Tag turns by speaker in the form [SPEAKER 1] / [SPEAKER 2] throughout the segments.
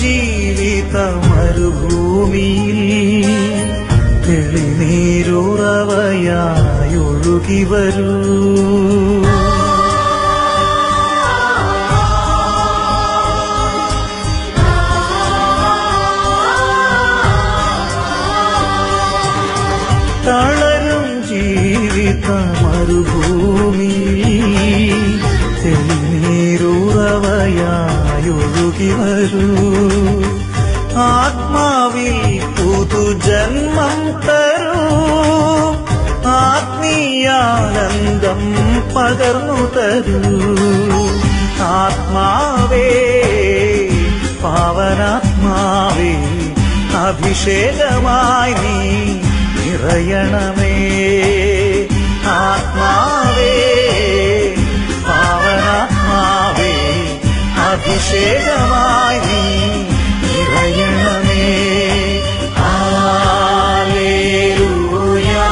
[SPEAKER 1] ജീവിത മരുഭൂമിയിൽ തെളിനീരുറവയായി ഒഴുകി വരൂ. തളരും ജീവിത മരുഭൂമിയിൽ തെളിനീരുറവയായി ഒഴുകി വരൂ. ആത്മാവിൽ പുതുജന്മം തരൂ, ആത്മീയാനന്ദം പകർന്നു തരൂ. ആത്മാവേ, പാവനാത്മാവേ, അഭിഷേകമായി നീ നിറയണമേ. ആത്മാവേ, പാവനാത്മാവേ, അഭിഷേകമായി നീ നിറയണമേ. ഹല്ലേലൂയാ,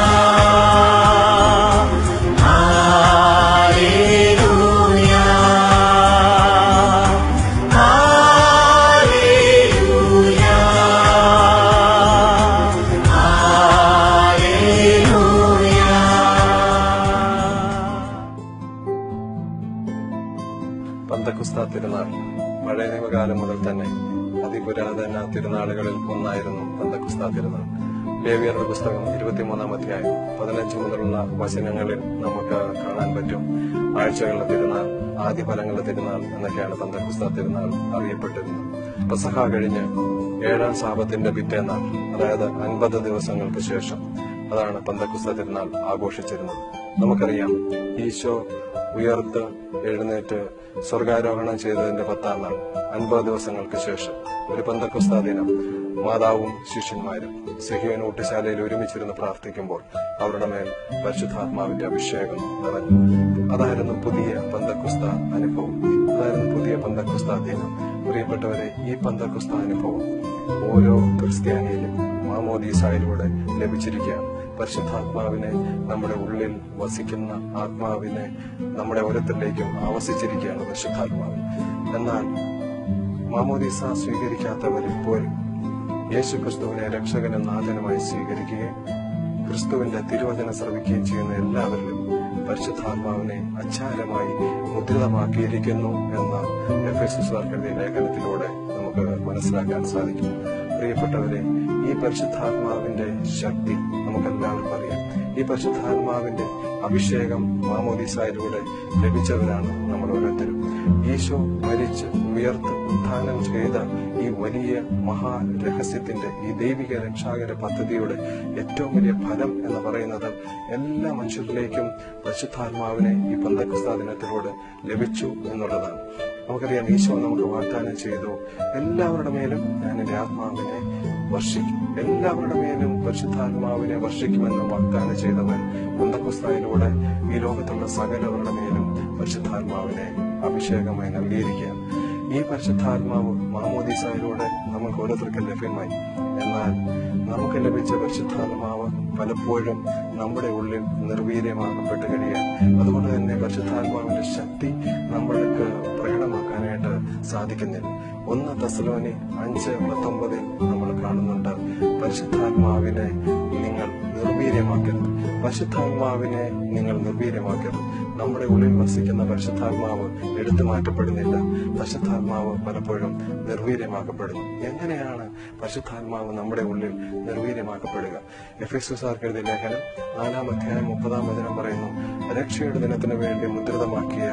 [SPEAKER 1] ഹല്ലേലൂയാ, ഹല്ലേലൂയാ, ഹല്ലേലൂയാ.
[SPEAKER 2] പന്തക്കുസ്ത തിരുനാൾ പഴയ നിയമകാലം മുതൽ തന്നെ അതിപുരാതന തിരുനാളുകളിൽ ഒന്നായിരുന്നു പന്തക്കുസ്ത തിരുനാൾ. ലേവ്യരുടെ പുസ്തകം 23-ാം അധ്യായം 15 മുതലുള്ള വചനങ്ങളിൽ നമുക്ക് കാണാൻ പറ്റും. ആഴ്ചകളുടെ തിരുനാൾ, ആദ്യഫലങ്ങളുടെ തിരുനാൾ എന്നൊക്കെയാണ് പന്തക്കുസ്ത തിരുനാൾ അറിയപ്പെട്ടിരുന്നത്. പെസഹ കഴിഞ്ഞ് 7-ാം സാബത്തിന്റെ പിറ്റേന്നാൾ, അതായത് 50 ദിവസങ്ങൾക്ക് ശേഷം, അതാണ് പന്തക്കുസ്ത തിരുനാൾ ആഘോഷിച്ചിരുന്നത്. നമുക്കറിയാം, ഈശോ ഉയർത്ത് എഴുന്നേറ്റ് സ്വർഗാരോഹണം ചെയ്തതിന്റെ 10-ാം നാൾ, 50 ദിവസങ്ങൾക്ക് ശേഷം, ഒരു പന്തക്കുസ്ത ദിനം, മാതാവും ശിഷ്യന്മാരും സിഹിയോൻ ഊട്ടുശാലയിൽ ഒരുമിച്ചിരുന്ന് പ്രാർത്ഥിക്കുമ്പോൾ അവരുടെ മേൽ പരിശുദ്ധാത്മാവിന്റെ അഭിഷേകം നിറഞ്ഞു. അതായിരുന്നു പുതിയ പന്തക്കുസ്ത അനുഭവം, അതായിരുന്നു പുതിയ പന്തക്കുസ്ത ദിനം. പ്രിയപ്പെട്ടവരെ, ഈ പന്തക്കുസ്ത അനുഭവം ഓരോ ക്രിസ്ത്യാനിയിലും മാമോദീസായിലൂടെ ലഭിച്ചിരിക്കുകയാണ്. പരിശുദ്ധാത്മാവിനെ, നമ്മുടെ ഉള്ളിൽ വസിക്കുന്ന ആത്മാവിനെ നമ്മുടെ ഓരോരുത്തരിലേക്കും ആവസിച്ചിരിക്കുകയാണ് പരിശുദ്ധാത്മാവ്. എന്നാൽ മാമോദീസ സ്വീകരിക്കാത്തവരിൽ പോലും യേശു ക്രിസ്തുവിനെ രക്ഷകനും നാഥനുമായി സ്വീകരിക്കുകയും ക്രിസ്തുവിന്റെ തിരുവചനം ശ്രവിക്കുകയും ചെയ്യുന്ന എല്ലാവരിലും പരിശുദ്ധാത്മാവിനെ അച്ചാരമായി മുദ്രിതമാക്കിയിരിക്കുന്നു എന്ന എഫെസസുകാർക്ക് എഴുതിയ ലേഖനത്തിലൂടെ നമുക്ക് മനസ്സിലാക്കാൻ സാധിക്കും. പ്രിയപ്പെട്ടവരെ, ഈ പരിശുദ്ധാത്മാവിന്റെ ശക്തി നമുക്കെല്ലാവർക്കും അറിയാം. ഈ പരിശുദ്ധാത്മാവിന്റെ അഭിഷേകം മാമോദീസായിലൂടെ ലഭിച്ചവരാണ് നമ്മൾ ഓരോരുത്തരും. ഈശോ മരിച്ച് ഉയർത്ത് ഉത്ഥാനം ചെയ്ത ഈ വലിയ മഹാരഹസ്യത്തിന്റെ, ഈ ദൈവിക രക്ഷാകര പദ്ധതിയുടെ ഏറ്റവും വലിയ ഫലം എന്ന് പറയുന്നത് എല്ലാ മനുഷ്യരിലേക്കും പരിശുദ്ധാത്മാവിനെ ഈ പന്തക്കുസ്ത ദിനത്തിലൂടെ ലഭിച്ചു എന്നുള്ളതാണ്. നമുക്കറിയാം, ഈശോ നമുക്ക് വാഗ്ദാനം ചെയ്തു, എല്ലാവരുടെ മേലും ഞാൻ എന്റെ ആത്മാവിനെ വർഷിക്കും, എല്ലാവരുടെ മേലും പരിശുദ്ധാത്മാവിനെ വർഷിക്കുമെന്ന് വാഗ്ദാനം ചെയ്തവൻ പന്തക്കുസ്തയിലൂടെ ഈ ലോകത്തുള്ള സകലവരുടെ മേലും പരിശുദ്ധാത്മാവിനെ അഭിഷേകമായി നൽകിയിരിക്കുകയാണ്. ഈ പരിശുദ്ധാത്മാവ് മാമോദീസായിലൂടെ നമുക്ക് ഓരോരുത്തർക്കും ലഭ്യമായി. എന്നാൽ നമുക്ക് ലഭിച്ച പരിശുദ്ധാത്മാവ് പലപ്പോഴും നമ്മുടെ ഉള്ളിൽ നിർവീര്യമാക്കപ്പെട്ട് കഴിയാൻ. അതുകൊണ്ട് തന്നെ പരിശുദ്ധാത്മാവിന്റെ ശക്തി നമ്മൾക്ക് പ്രകടമാക്കാനായിട്ട് സാധിക്കുന്നില്ല. 1 തെസ്സലോനി 5:19 നമ്മൾ കാണുന്നുണ്ട്, പരിശുദ്ധാത്മാവിനെ നിങ്ങൾ നിർവീര്യമാക്കരുത്, പരിശുദ്ധാത്മാവിനെ നിങ്ങൾ നിർവീര്യമാക്കരുത്. നമ്മുടെ ഉള്ളിൽ വസിക്കുന്ന പരിശുദ്ധാത്മാവ് എടുത്തു മാറ്റപ്പെടുന്നില്ല. പരിശുദ്ധാത്മാവ് പലപ്പോഴും നിർവീര്യമാക്കപ്പെടുന്നു. എങ്ങനെയാണ് പരിശുദ്ധാത്മാവ് നമ്മുടെ ഉള്ളിൽ നിർവീര്യമാക്കപ്പെടുക? എഫെസസുകാർക്ക് എഴുതിയ ലേഖനം 4-ാം അധ്യായം 30-ാം വചനം പറയുന്നു, രക്ഷയുടെ ദിനത്തിന് വേണ്ടി മുദ്രിതമാക്കിയ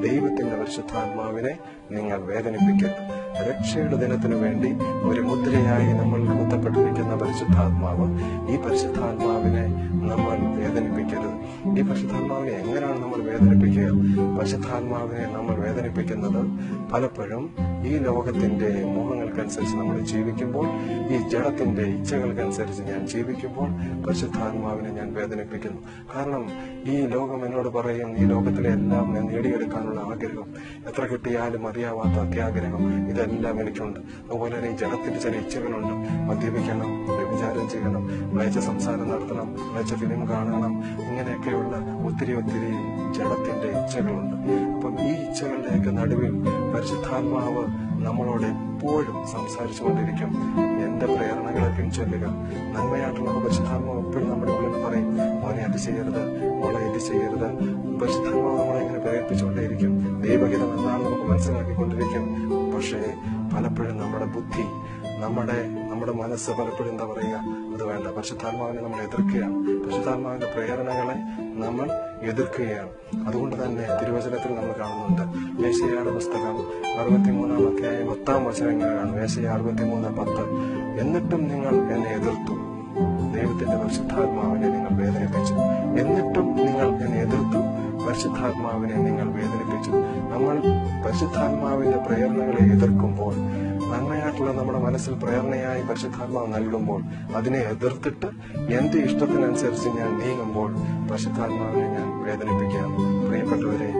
[SPEAKER 2] ദൈവത്തിന്റെ പരിശുദ്ധാത്മാവിനെ നിങ്ങൾ വേദനിപ്പിക്കരുത്. രക്ഷയുടെ ദിനത്തിനു വേണ്ടി ഒരു മുദ്രയായി നമ്മൾ കുത്തപ്പെട്ടിരിക്കുന്ന പരിശുദ്ധാത്മാവ്, ഈ പരിശുദ്ധാത്മാവിനെ നമ്മൾ വേദനിപ്പിക്കരുത്. ഈ പരിശുദ്ധാത്മാവിനെ എങ്ങനെയാണ് നമ്മൾ വേദനിപ്പിക്കുക? പരിശുദ്ധാത്മാവിനെ നമ്മൾ വേദനിപ്പിക്കുന്നത് പലപ്പോഴും ഈ ലോകത്തിന്റെ മോഹങ്ങൾക്കനുസരിച്ച് നമ്മൾ ജീവിക്കുമ്പോൾ, ഈ ജഡത്തിന്റെ ഇച്ഛകൾക്കനുസരിച്ച് ഞാൻ ജീവിക്കുമ്പോൾ പരിശുദ്ധാത്മാവിനെ ഞാൻ വേദനിപ്പിക്കുന്നു. കാരണം ഈ ലോകം എന്നോട് പറയും, ഈ ലോകത്തിലെ എല്ലാം ഞാൻ നേടിയെടുക്കാനുള്ള ജീവിക്കാനുള്ള ആഗ്രഹം, എത്ര കിട്ടിയാലും മതിയാവാത്ത അത്യാഗ്രഹം, ഇതെല്ലാം എനിക്കുണ്ട്. അതുപോലെ തന്നെ ഈ ജഡത്തിന്റെ ചില ഇച്ഛകളുണ്ട്. മദ്യപിക്കണം, വ്യഭിചാരം ചെയ്യണം, മ്ലേച്ഛ സംസാരം നടത്തണം, മ്ലേച്ഛ ഫിലിം കാണണം, ഇങ്ങനെയൊക്കെയുള്ള ഒത്തിരി ഒത്തിരി ജഡത്തിന്റെ ഇച്ഛകളുണ്ട്. അപ്പം ഈ ഇച്ഛകളുടെയൊക്കെ നടുവിൽ പരിശുദ്ധാത്മാവ് നമ്മളോട് എപ്പോഴും സംസാരിച്ചു കൊണ്ടിരിക്കും. എന്റെ പ്രേരണകളെ പിൻചൊല്ലുക. നന്മയായിട്ടുള്ള പരിശുദ്ധാത്മാവ് എപ്പോഴും നമ്മുടെ ഉള്ളിൽ പറയും, മോനെ അത് ചെയ്യരുത്, മോളെ ഇത് ചെയ്യരുത്. പരിശുദ്ധാത്മാവ് നമ്മളെ ഇങ്ങനെ പ്രേരിപ്പിച്ചുകൊണ്ടേയിരിക്കും. ദൈവഹിതം എന്താണെന്ന് നമുക്ക് മനസ്സിലാക്കിക്കൊണ്ടിരിക്കും. പക്ഷേ പലപ്പോഴും നമ്മുടെ ബുദ്ധി, നമ്മുടെ മനസ്സ് പലപ്പോഴും എന്താ പറയുക, അത് വേണ്ട, പരിശുദ്ധാത്മാവിനെ നമ്മൾ എതിർക്കുകയാണ്. പരിശുദ്ധാത്മാവിന്റെ പ്രേരണകളെ നമ്മൾ എതിർക്കുകയാണ്. അതുകൊണ്ട് തന്നെ തിരുവചനത്തിൽ നമ്മൾ കാണുന്നുണ്ട്. യേശയ്യായുടെ പുസ്തകം 63-ാം അധ്യായം 10-ാം വചനം ഇങ്ങനെ കാണും. യേശയ്യ 63:10. എന്നിട്ടും നിങ്ങൾ എന്നെ എതിർത്തു, ദൈവത്തിന്റെ പരിശുദ്ധാത്മാവിനെ നിങ്ങൾ വേദനിപ്പിച്ചു. എന്നിട്ടും നിങ്ങൾ എന്നെ എതിർത്തു, പരിശുദ്ധാത്മാവിനെ നിങ്ങൾ വേദനിപ്പിച്ചു. നമ്മൾ പരിശുദ്ധാത്മാവിന്റെ പ്രേരണകളെ എതിർക്കുമ്പോൾ, നന്മയായിട്ടുള്ള നമ്മുടെ മനസ്സിൽ പ്രേരണയായി പരിശുദ്ധാത്മാവ് നൽകുമ്പോൾ, അതിനെ എതിർത്തിട്ട് എന്റെ ഇഷ്ടത്തിനനുസരിച്ച് ഞാൻ നീങ്ങുമ്പോൾ പരിശുദ്ധാത്മാവിനെ ഞാൻ വേദനിപ്പിക്കുകയാണ്. പ്രിയപ്പെട്ടവരെ,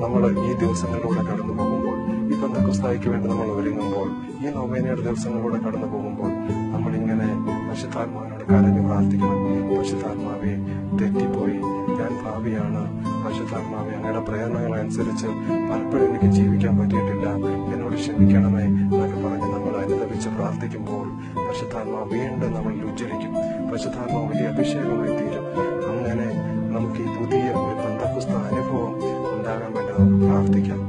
[SPEAKER 2] നമ്മൾ ഈ ദിവസങ്ങളിലൂടെ കടന്നു പോകുമ്പോൾ, ഈ പെന്തക്കോസ്തായ്ക്ക് വേണ്ടി നമ്മൾ ഒരുങ്ങുമ്പോൾ, ഈ നൊവേനയുടെ ദിവസങ്ങളിലൂടെ കടന്നു പോകുമ്പോൾ, നമ്മളിങ്ങനെ പരിശുദ്ധാത്മാവിനോട് കരഞ്ഞു പ്രാർത്ഥിക്കണം. പരിശുദ്ധാത്മാവെ, തെറ്റിപ്പോയി, ഞാൻ ഭാവിയാണ്. പരിശുദ്ധാത്മാവെ, അങ്ങയുടെ പ്രേരണകളനുസരിച്ച് പലപ്പോഴും എനിക്ക് ജീവിക്കാൻ പറ്റിയിട്ടില്ല, എന്നോട് ക്ഷമിക്കണമേ എന്നൊക്കെ പറഞ്ഞ് നമ്മൾ അനുദപിച്ച് പ്രാർത്ഥിക്കുമ്പോൾ പരിശുദ്ധാത്മാവ് വീണ്ടും നമ്മൾ ഉജ്ജ്വലിക്കും. പരിശുദ്ധാത്മാവ് വലിയ അഭിഷേകമായി തീരും. അങ്ങനെ നമുക്ക് ഈ പുതിയ ഒരു പെന്തക്കോസ്ത അനുഭവം ഉണ്ടാകാൻ വേണ്ടി നമുക്ക് പ്രാർത്ഥിക്കാം.